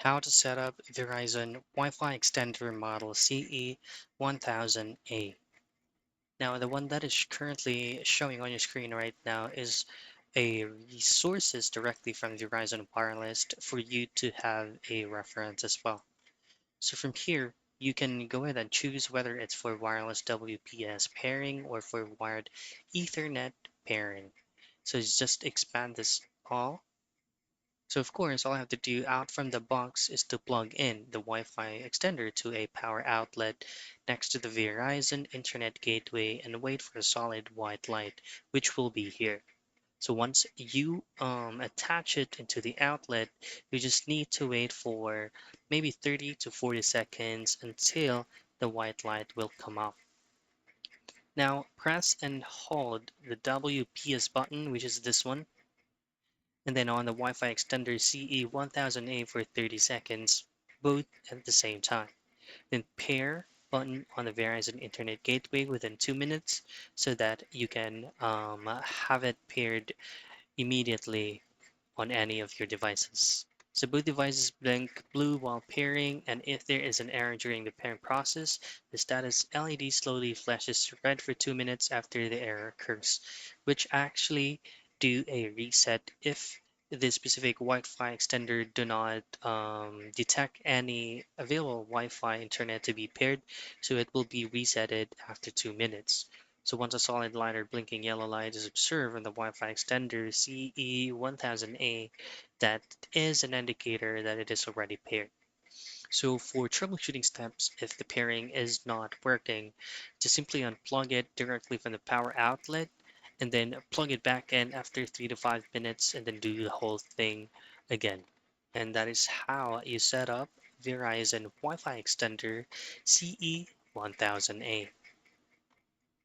How to set up Verizon Wi-Fi Extender model CE1000A. Now, the one that is currently showing on your screen right now is a resources directly from Verizon Wireless for you to have a reference as well. So from here, you can go ahead and choose whether it's for wireless WPS pairing or for wired Ethernet pairing. So just expand this all. So of course, all I have to do out from the box is to plug in the Wi-Fi extender to a power outlet next to the Verizon Internet Gateway and wait for a solid white light, which will be here. So once you attach it into the outlet, you just need to wait for maybe 30 to 40 seconds until the white light will come up. Now press and hold the WPS button, which is this one, and then on the Wi-Fi extender CE1000A for 30 seconds, both at the same time. Then pair button on the Verizon Internet Gateway within 2 minutes so that you can have it paired immediately on any of your devices. So both devices blink blue while pairing, and if there is an error during the pairing process, the status LED slowly flashes red for 2 minutes after the error occurs, which actually do a reset if the specific Wi-Fi extender do not detect any available Wi-Fi internet to be paired, so it will be resetted after 2 minutes. So once a solid light or blinking yellow light is observed on the Wi-Fi extender CE1000A, that is an indicator that it is already paired. So for troubleshooting steps, if the pairing is not working, just simply unplug it directly from the power outlet and then plug it back in after 3 to 5 minutes and then do the whole thing again. And that is how you set up Verizon Wi-Fi extender CE1000A.